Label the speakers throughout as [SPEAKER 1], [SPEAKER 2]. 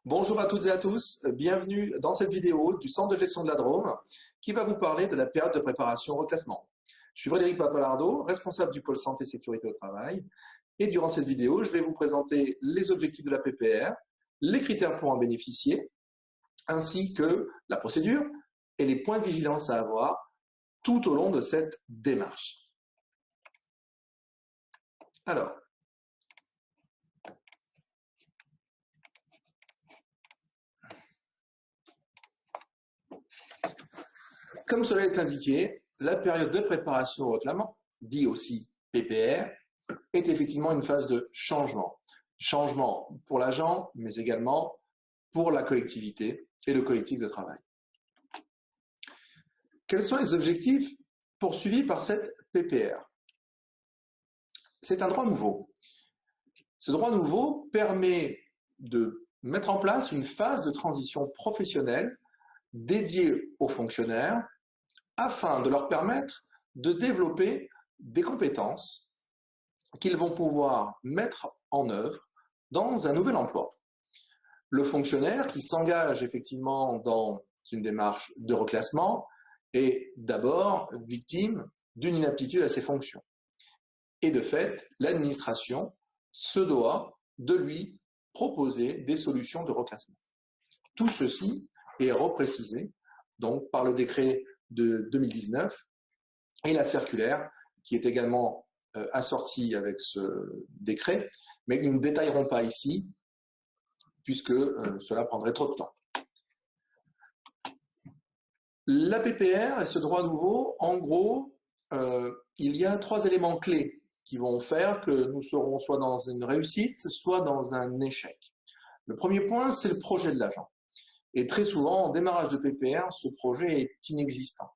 [SPEAKER 1] Bonjour à toutes et à tous, bienvenue dans cette vidéo du Centre de gestion de la Drôme qui va vous parler de la période de préparation au reclassement. Je suis Frédéric Papalardo, responsable du pôle santé et sécurité au travail, et durant cette vidéo, je vais vous présenter les objectifs de la PPR, les critères pour en bénéficier, ainsi que la procédure et les points de vigilance à avoir tout au long de cette démarche. Alors, comme cela est indiqué, la période de préparation au reclassement, dit aussi PPR, est effectivement une phase de changement. Changement pour l'agent, mais également pour la collectivité et le collectif de travail. Quels sont les objectifs poursuivis par cette PPR? C'est un droit nouveau. Ce droit nouveau permet de mettre en place une phase de transition professionnelle dédiée aux fonctionnaires afin de leur permettre de développer des compétences qu'ils vont pouvoir mettre en œuvre dans un nouvel emploi. Le fonctionnaire qui s'engage effectivement dans une démarche de reclassement est d'abord victime d'une inaptitude à ses fonctions. Et de fait, l'administration se doit de lui proposer des solutions de reclassement. Tout ceci est reprécisé donc par le décret de 2019 et la circulaire qui est également assortie avec ce décret, mais que nous ne détaillerons pas ici puisque cela prendrait trop de temps. La PPR et ce droit nouveau, en gros, il y a 3 éléments clés qui vont faire que nous serons soit dans une réussite, soit dans un échec. Le premier point, c'est le projet de l'agent. Et très souvent, en démarrage de PPR, ce projet est inexistant.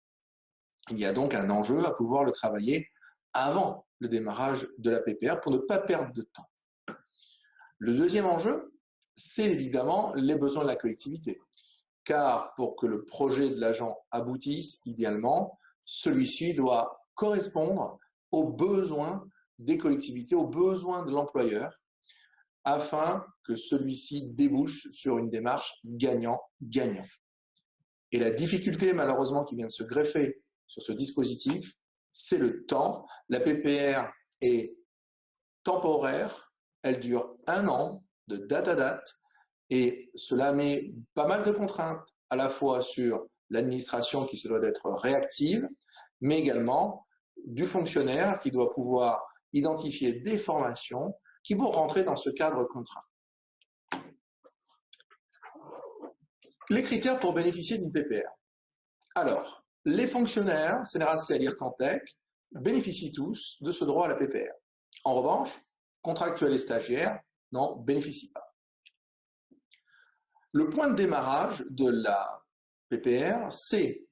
[SPEAKER 1] Il y a donc un enjeu à pouvoir le travailler avant le démarrage de la PPR pour ne pas perdre de temps. Le deuxième enjeu, c'est évidemment les besoins de la collectivité. Car pour que le projet de l'agent aboutisse, idéalement, celui-ci doit correspondre aux besoins des collectivités, aux besoins de l'employeur, afin que celui-ci débouche sur une démarche gagnant-gagnant. Et la difficulté, malheureusement, qui vient de se greffer sur ce dispositif, c'est le temps. La PPR est temporaire, elle dure 1 an, de date à date, et cela met pas mal de contraintes, à la fois sur l'administration qui se doit d'être réactive, mais également du fonctionnaire qui doit pouvoir identifier des formations qui vont rentrer dans ce cadre contraint. Les critères pour bénéficier d'une PPR. Alors, les fonctionnaires, CNRAC, l'IRCANTEC, bénéficient tous de ce droit à la PPR. En revanche, contractuels et stagiaires n'en bénéficient pas. Le point de démarrage de la PPR, c'est,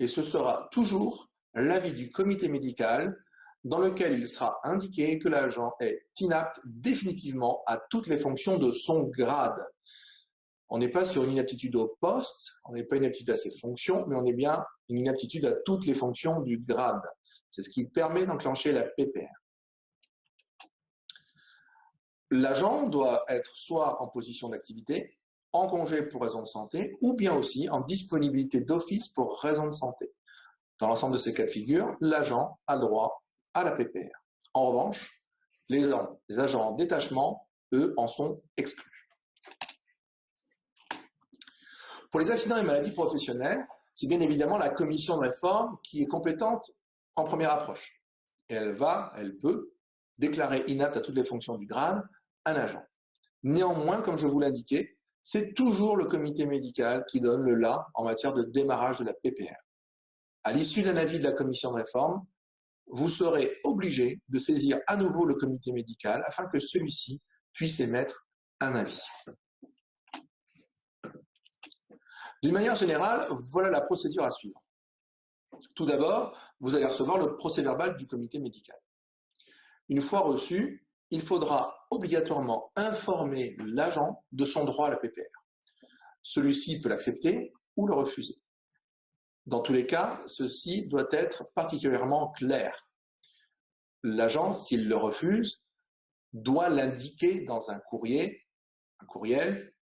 [SPEAKER 1] et ce sera toujours, l'avis du comité médical dans lequel il sera indiqué que l'agent est inapte définitivement à toutes les fonctions de son grade. On n'est pas sur une inaptitude au poste, on n'est pas une inaptitude à ses fonctions, mais on est bien une inaptitude à toutes les fonctions du grade. C'est ce qui permet d'enclencher la PPR. L'agent doit être soit en position d'activité, en congé pour raison de santé, ou bien aussi en disponibilité d'office pour raison de santé. Dans l'ensemble de ces cas de figure, l'agent a droit à la PPR. En revanche, les agents en détachement, eux, en sont exclus. Pour les accidents et maladies professionnelles, c'est bien évidemment la commission de réforme qui est compétente en première approche. Et elle peut déclarer inapte à toutes les fonctions du grade un agent. Néanmoins, comme je vous l'indiquais, c'est toujours le comité médical qui donne le la en matière de démarrage de la PPR. À l'issue d'un avis de la commission de réforme, vous serez obligé de saisir à nouveau le comité médical afin que celui-ci puisse émettre un avis. D'une manière générale, voilà la procédure à suivre. Tout d'abord, vous allez recevoir le procès-verbal du comité médical. Une fois reçu, il faudra obligatoirement informer l'agent de son droit à la PPR. Celui-ci peut l'accepter ou le refuser. Dans tous les cas, ceci doit être particulièrement clair. L'agent, s'il le refuse, doit l'indiquer dans un courriel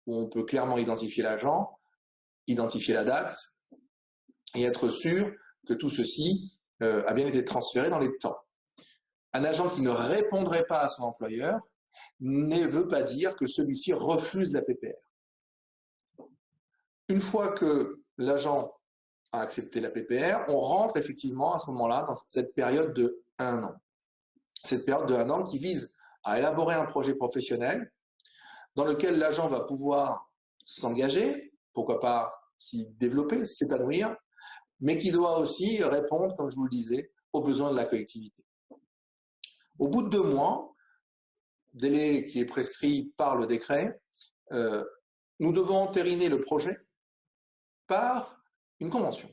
[SPEAKER 1] où on peut clairement identifier l'agent, identifier la date et être sûr que tout ceci a bien été transféré dans les temps. Un agent qui ne répondrait pas à son employeur ne veut pas dire que celui-ci refuse la PPR. Une fois que l'agent a accepté la PPR, on rentre effectivement à ce moment-là dans cette période de 1 an. Cette période de 1 an qui vise à élaborer un projet professionnel dans lequel l'agent va pouvoir s'engager, pourquoi pas s'y développer, s'épanouir, mais qui doit aussi répondre, comme je vous le disais, aux besoins de la collectivité. Au bout de 2 mois, délai qui est prescrit par le décret, nous devons entériner le projet par une convention.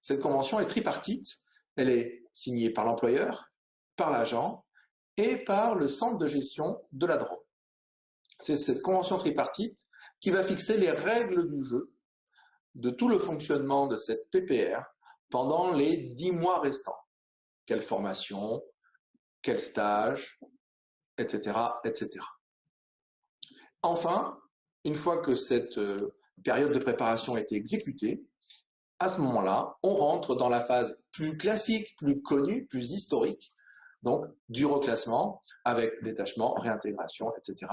[SPEAKER 1] Cette convention est tripartite, elle est signée par l'employeur, par l'agent et par le centre de gestion de la Drôme. C'est cette convention tripartite qui va fixer les règles du jeu de tout le fonctionnement de cette PPR pendant les 10 mois restants. Quelle formation, quel stage, etc., etc. Enfin, une fois que cette période de préparation a été exécutée, à ce moment-là, on rentre dans la phase plus classique, plus connue, plus historique, donc du reclassement avec détachement, réintégration, etc.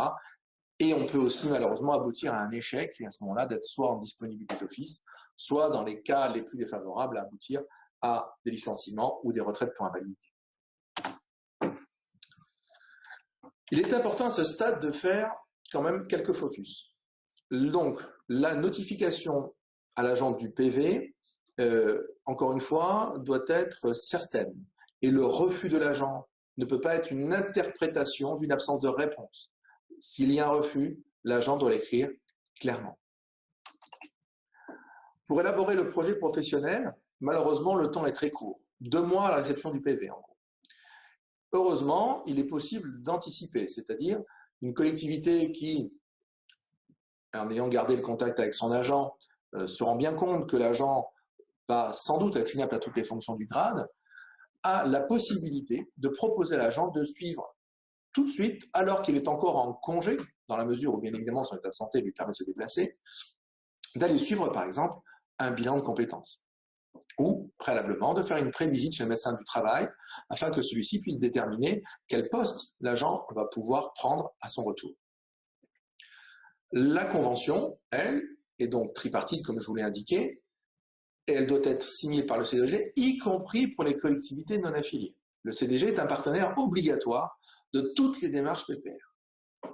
[SPEAKER 1] Et on peut aussi malheureusement aboutir à un échec et à ce moment-là d'être soit en disponibilité d'office, soit dans les cas les plus défavorables à aboutir à des licenciements ou des retraites pour invalidité. Il est important à ce stade de faire quand même quelques focus. Donc, la notification à l'agent du PV, encore une fois, doit être certaine. Et le refus de l'agent ne peut pas être une interprétation d'une absence de réponse. S'il y a un refus, l'agent doit l'écrire clairement. Pour élaborer le projet professionnel, malheureusement, le temps est très court. 2 mois à la réception du PV, en gros. Heureusement, il est possible d'anticiper, c'est-à-dire une collectivité qui, en ayant gardé le contact avec son agent, se rend bien compte que l'agent va sans doute être inapte à toutes les fonctions du grade, a la possibilité de proposer à l'agent de suivre tout de suite, alors qu'il est encore en congé, dans la mesure où bien évidemment son état de santé lui permet de se déplacer, d'aller suivre par exemple un bilan de compétences ou préalablement de faire une prévisite chez le médecin du travail afin que celui-ci puisse déterminer quel poste l'agent va pouvoir prendre à son retour. La convention, elle, est donc tripartite comme je vous l'ai indiqué, et elle doit être signée par le CDG, y compris pour les collectivités non affiliées. Le CDG est un partenaire obligatoire de toutes les démarches PPR.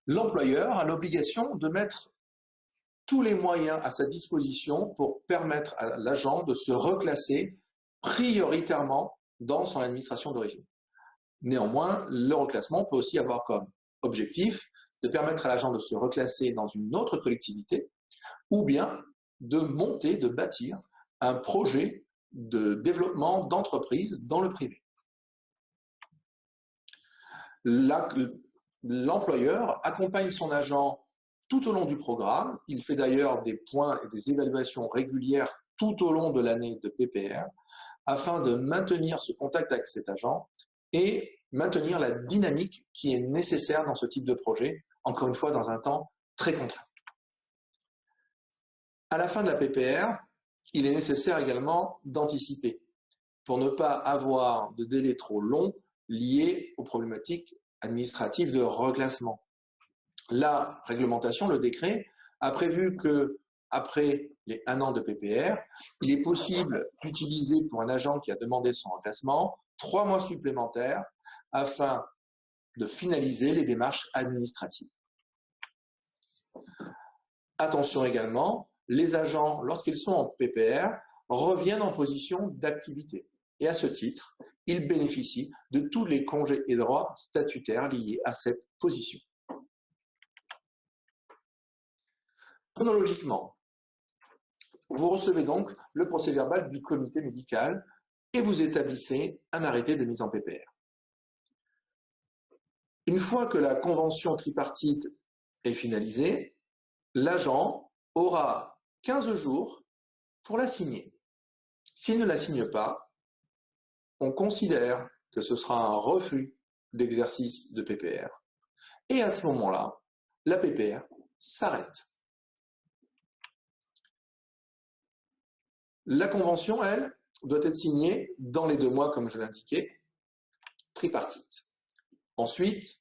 [SPEAKER 1] L'employeur a l'obligation de mettre tous les moyens à sa disposition pour permettre à l'agent de se reclasser prioritairement dans son administration d'origine. Néanmoins, le reclassement peut aussi avoir comme objectif de permettre à l'agent de se reclasser dans une autre collectivité ou bien de monter, de bâtir un projet de développement d'entreprise dans le privé. L'employeur accompagne son agent tout au long du programme. Il fait d'ailleurs des points et des évaluations régulières tout au long de l'année de PPR afin de maintenir ce contact avec cet agent et maintenir la dynamique qui est nécessaire dans ce type de projet, encore une fois dans un temps très contraint. À la fin de la PPR, il est nécessaire également d'anticiper pour ne pas avoir de délai trop long liés aux problématiques administratives de reclassement. La réglementation, le décret, a prévu que après les 1 an de PPR, il est possible d'utiliser pour un agent qui a demandé son reclassement 3 mois supplémentaires afin de finaliser les démarches administratives. Attention également, les agents, lorsqu'ils sont en PPR, reviennent en position d'activité. Et à ce titre, ils bénéficient de tous les congés et droits statutaires liés à cette position. Chronologiquement, vous recevez donc le procès-verbal du comité médical et vous établissez un arrêté de mise en PPR. Une fois que la convention tripartite est finalisée, l'agent aura 15 jours pour la signer. S'il ne la signe pas, on considère que ce sera un refus d'exercice de PPR Et à ce moment-là, la PPR s'arrête. La convention, elle, doit être signée dans les 2 mois, comme je l'indiquais, tripartite. Ensuite,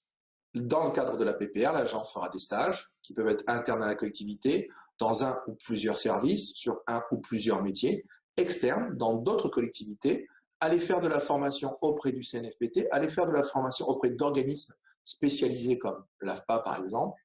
[SPEAKER 1] dans le cadre de la PPR, l'agent fera des stages qui peuvent être internes à la collectivité, dans un ou plusieurs services, sur un ou plusieurs métiers, externes, dans d'autres collectivités, aller faire de la formation auprès du CNFPT, aller faire de la formation auprès d'organismes spécialisés comme l'AFPA par exemple.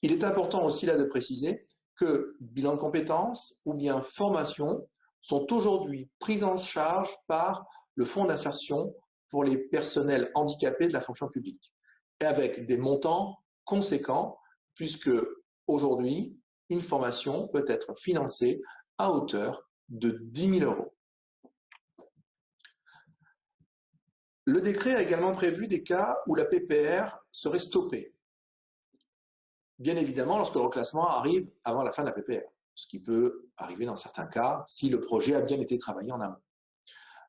[SPEAKER 1] Il est important aussi là de préciser que bilan de compétences ou bien formation sont aujourd'hui prises en charge par le fonds d'insertion pour les personnels handicapés de la fonction publique, et avec des montants conséquents, puisque aujourd'hui, une formation peut être financée à hauteur de 10 000 €. Le décret a également prévu des cas où la PPR serait stoppée. Bien évidemment, lorsque le reclassement arrive avant la fin de la PPR, ce qui peut arriver dans certains cas si le projet a bien été travaillé en amont.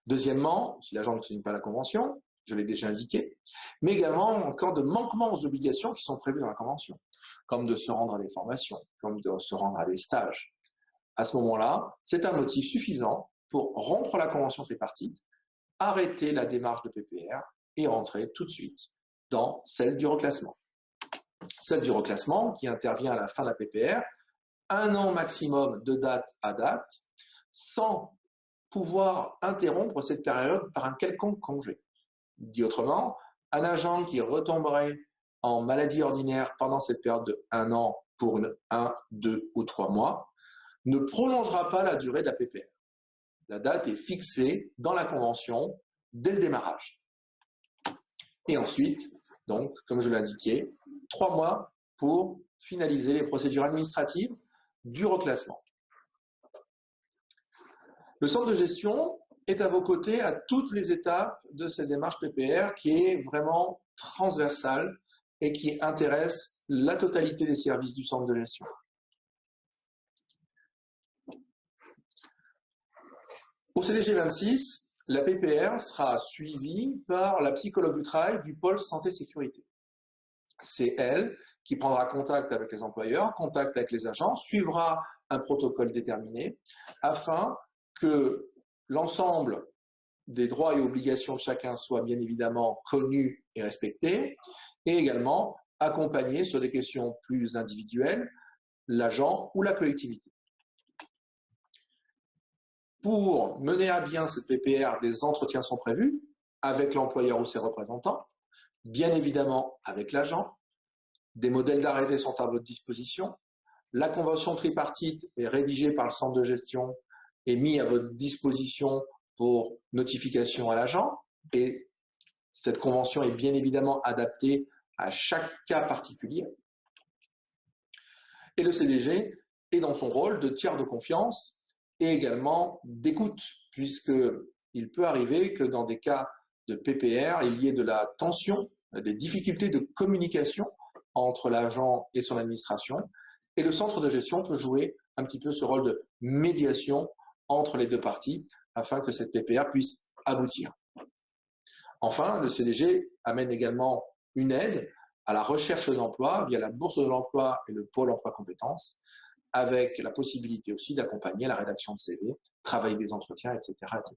[SPEAKER 1] Deuxièmement, si l'agent ne signe pas la convention, je l'ai déjà indiqué, mais également en cas de manquement aux obligations qui sont prévues dans la convention, comme de se rendre à des formations, comme de se rendre à des stages. À ce moment-là, c'est un motif suffisant pour rompre la convention tripartite, arrêter la démarche de PPR et rentrer tout de suite dans celle du reclassement. Celle du reclassement qui intervient à la fin de la PPR, 1 an maximum de date à date, sans pouvoir interrompre cette période par un quelconque congé. Dit autrement, un agent qui retomberait en maladie ordinaire pendant cette période de 1 an pour 1, 2 ou 3 mois ne prolongera pas la durée de la PPR. La date est fixée dans la convention dès le démarrage. Et ensuite, donc, comme je l'indiquais, 3 mois pour finaliser les procédures administratives du reclassement. Le centre de gestion est à vos côtés à toutes les étapes de cette démarche PPR qui est vraiment transversale et qui intéresse la totalité des services du centre de gestion. Au CDG 26, la PPR sera suivie par la psychologue du travail du pôle santé-sécurité. C'est elle qui prendra contact avec les employeurs, contact avec les agents, suivra un protocole déterminé afin que l'ensemble des droits et obligations de chacun soient bien évidemment connus et respectés, et également accompagner sur des questions plus individuelles l'agent ou la collectivité. Pour mener à bien cette PPR, des entretiens sont prévus avec l'employeur ou ses représentants, bien évidemment avec l'agent. Des modèles d'arrêté sont à votre disposition. La convention tripartite est rédigée par le centre de gestion et mise à votre disposition pour notification à l'agent. Et cette convention est bien évidemment adaptée à chaque cas particulier. Et le CDG est dans son rôle de tiers de confiance et également d'écoute, puisqu'il peut arriver que dans des cas de PPR, il y ait de la tension, des difficultés de communication entre l'agent et son administration, et le centre de gestion peut jouer un petit peu ce rôle de médiation entre les 2 parties afin que cette PPR puisse aboutir. Enfin, le CDG amène également une aide à la recherche d'emploi via la bourse de l'emploi et le pôle emploi compétences, avec la possibilité aussi d'accompagner la rédaction de CV, travailler des entretiens, etc., etc.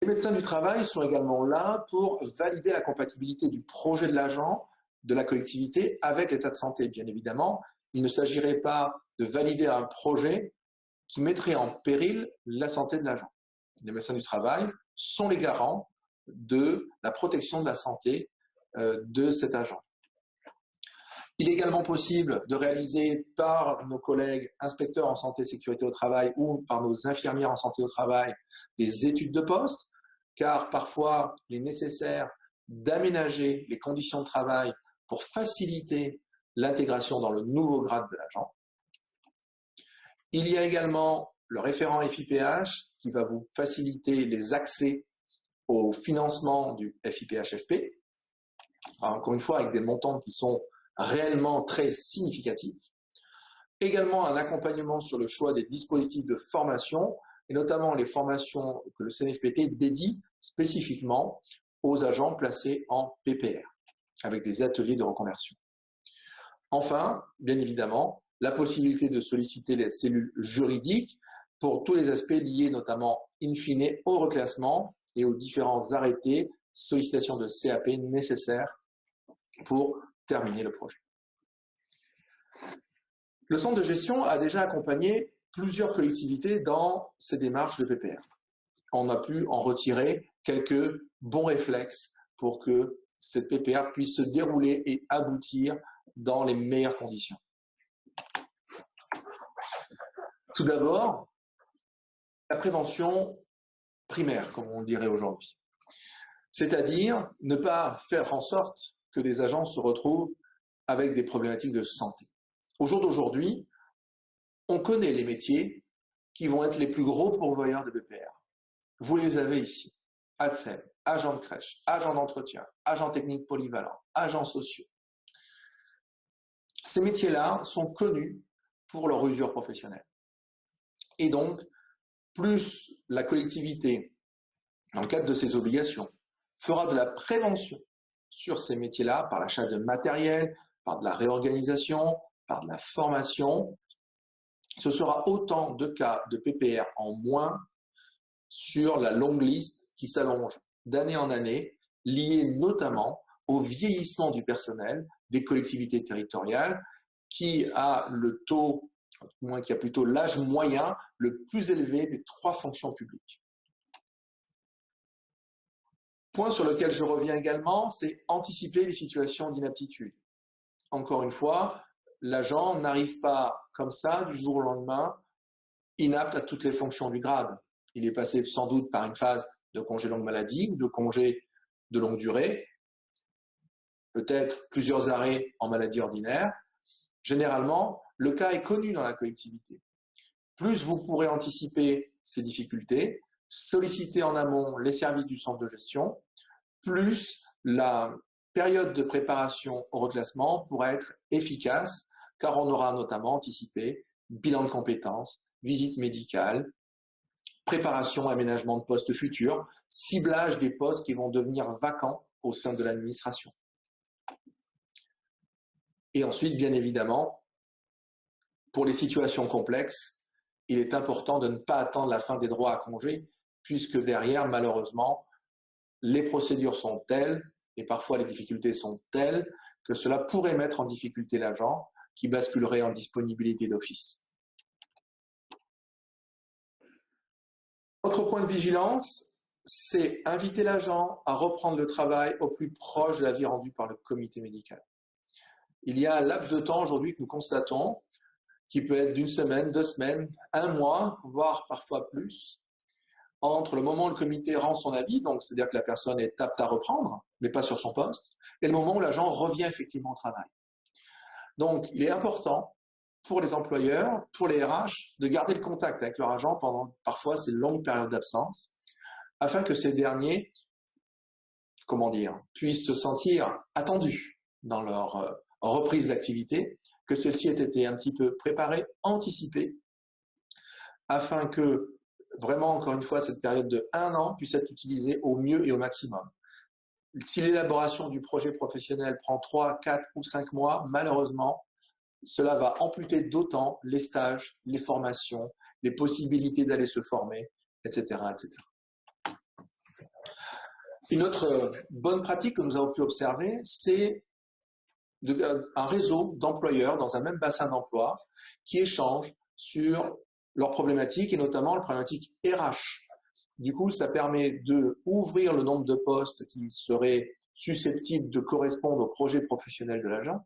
[SPEAKER 1] Les médecins du travail sont également là pour valider la compatibilité du projet de l'agent, de la collectivité avec l'état de santé. Bien évidemment, il ne s'agirait pas de valider un projet qui mettrait en péril la santé de l'agent. Les médecins du travail sont les garants de la protection de la santé de cet agent. Il est également possible de réaliser par nos collègues inspecteurs en santé et sécurité au travail ou par nos infirmières en santé au travail des études de poste, car parfois il est nécessaire d'aménager les conditions de travail pour faciliter l'intégration dans le nouveau grade de l'agent. Il y a également le référent FIPH qui va vous faciliter les accès au financement du FIPH-FP, encore une fois avec des montants qui sont réellement très significatifs. Également un accompagnement sur le choix des dispositifs de formation, et notamment les formations que le CNFPT dédie spécifiquement aux agents placés en PPR, avec des ateliers de reconversion. Enfin, bien évidemment, la possibilité de solliciter les cellules juridiques pour tous les aspects liés notamment in fine au reclassement et aux différents arrêtés, sollicitations de CAP nécessaires pour terminer le projet. Le centre de gestion a déjà accompagné plusieurs collectivités dans ces démarches de PPR. On a pu en retirer quelques bons réflexes pour que cette PPR puisse se dérouler et aboutir dans les meilleures conditions. Tout d'abord, la prévention primaire, comme on dirait aujourd'hui. C'est-à-dire ne pas faire en sorte que des agents se retrouvent avec des problématiques de santé. Au jour d'aujourd'hui, on connaît les métiers qui vont être les plus gros pourvoyeurs de PPR. Vous les avez ici. ATSEM, agent de crèche, agent d'entretien, agent technique polyvalent, agents sociaux. Ces métiers-là sont connus pour leur usure professionnelle. Et donc, plus la collectivité, dans le cadre de ses obligations, fera de la prévention sur ces métiers-là par l'achat de matériel, par de la réorganisation, par de la formation, ce sera autant de cas de PPR en moins sur la longue liste qui s'allonge d'année en année, liée notamment au vieillissement du personnel des collectivités territoriales qui a le taux, qui a plutôt l'âge moyen le plus élevé des 3 fonctions publiques. Point sur lequel je reviens également, c'est anticiper les situations d'inaptitude. Encore une fois, l'agent n'arrive pas comme ça du jour au lendemain inapte à toutes les fonctions du grade. Il est passé sans doute par une phase de congé longue maladie ou de congé de longue durée, peut-être plusieurs arrêts en maladie ordinaire. Généralement, le cas est connu dans la collectivité. Plus vous pourrez anticiper ces difficultés, solliciter en amont les services du centre de gestion, plus la période de préparation au reclassement pourra être efficace, car on aura notamment anticipé bilan de compétences, visite médicale, préparation, aménagement de postes futurs, ciblage des postes qui vont devenir vacants au sein de l'administration. Et ensuite, bien évidemment, pour les situations complexes, il est important de ne pas attendre la fin des droits à congé, puisque derrière, malheureusement, les procédures sont telles, et parfois les difficultés sont telles, que cela pourrait mettre en difficulté l'agent, qui basculerait en disponibilité d'office. Autre point de vigilance, c'est inviter l'agent à reprendre le travail au plus proche de l'avis rendu par le comité médical. Il y a un laps de temps aujourd'hui que nous constatons, qui peut être d'une semaine, 2 semaines, 1 mois, voire parfois plus, entre le moment où le comité rend son avis, donc c'est-à-dire que la personne est apte à reprendre, mais pas sur son poste, et le moment où l'agent revient effectivement au travail. Donc, il est important pour les employeurs, pour les RH, de garder le contact avec leur agent pendant parfois ces longues périodes d'absence, afin que ces derniers, puissent se sentir attendus dans leur reprise d'activité, que celle-ci ait été un petit peu préparée, anticipée, afin que vraiment, encore une fois, cette période de 1 an puisse être utilisée au mieux et au maximum. Si l'élaboration du projet professionnel prend 3, 4 ou 5 mois, malheureusement, cela va amputer d'autant les stages, les formations, les possibilités d'aller se former, etc., etc. Une autre bonne pratique que nous avons pu observer, c'est un réseau d'employeurs dans un même bassin d'emploi qui échangent sur leurs problématiques et notamment les problématiques RH. Du coup, ça permet d'ouvrir le nombre de postes qui seraient susceptibles de correspondre au projet professionnel de l'agent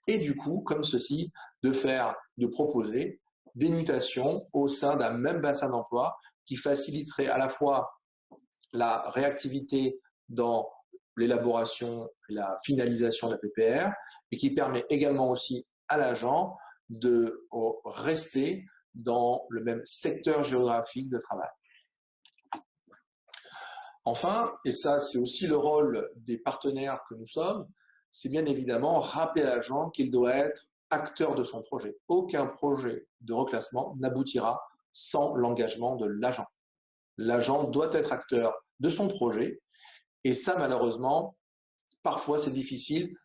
[SPEAKER 1] et du coup, comme ceci, de proposer des mutations au sein d'un même bassin d'emploi qui faciliterait à la fois la réactivité dans l'élaboration et la finalisation de la PPR et qui permet également aussi à l'agent de rester dans le même secteur géographique de travail. Enfin, et ça c'est aussi le rôle des partenaires que nous sommes, c'est bien évidemment rappeler à l'agent qu'il doit être acteur de son projet. Aucun projet de reclassement n'aboutira sans l'engagement de l'agent. L'agent doit être acteur de son projet Et ça, malheureusement, parfois c'est difficile.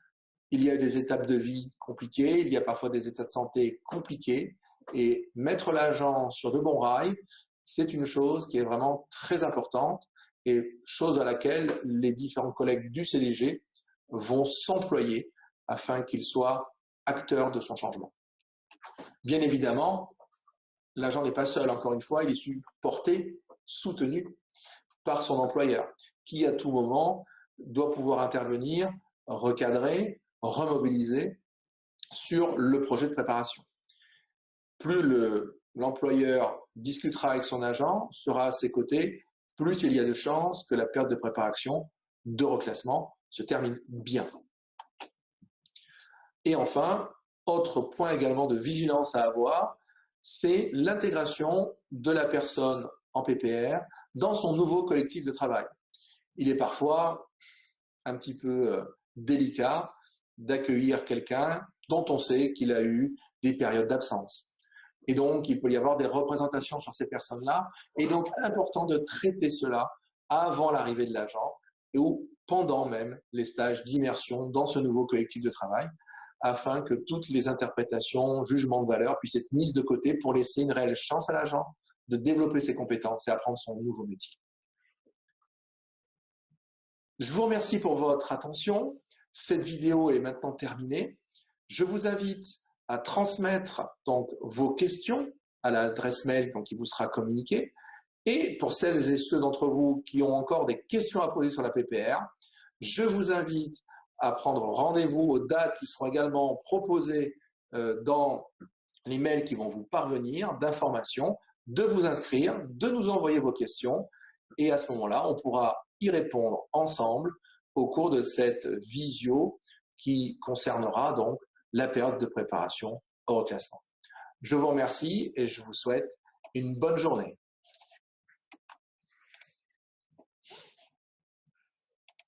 [SPEAKER 1] Il y a des étapes de vie compliquées, il y a parfois des états de santé compliqués. Et mettre l'agent sur de bons rails, c'est une chose qui est vraiment très importante et chose à laquelle les différents collègues du CDG vont s'employer afin qu'il soit acteur de son changement. Bien évidemment, l'agent n'est pas seul, encore une fois, il est supporté, soutenu par son employeur, qui à tout moment doit pouvoir intervenir, recadrer, remobiliser sur le projet de préparation. Plus l'employeur discutera avec son agent, sera à ses côtés, plus il y a de chances que la période de préparation, de reclassement, se termine bien. Et enfin, autre point également de vigilance à avoir, c'est l'intégration de la personne en PPR dans son nouveau collectif de travail. Il est parfois un petit peu délicat d'accueillir quelqu'un dont on sait qu'il a eu des périodes d'absence. Et donc, il peut y avoir des représentations sur ces personnes-là. Et donc, important de traiter cela avant l'arrivée de l'agent ou pendant même les stages d'immersion dans ce nouveau collectif de travail, afin que toutes les interprétations, jugements de valeur puissent être mises de côté pour laisser une réelle chance à l'agent de développer ses compétences et apprendre son nouveau métier. Je vous remercie pour votre attention. Cette vidéo est maintenant terminée. Je vous invite à transmettre donc vos questions à l'adresse mail qui vous sera communiquée. Et pour celles et ceux d'entre vous qui ont encore des questions à poser sur la PPR, je vous invite à prendre rendez-vous aux dates qui seront également proposées dans les mails qui vont vous parvenir d'informations, de vous inscrire, de nous envoyer vos questions. Et à ce moment-là, on pourra y répondre ensemble au cours de cette visio qui concernera donc la période de préparation au reclassement. Je vous remercie et je vous souhaite une bonne journée.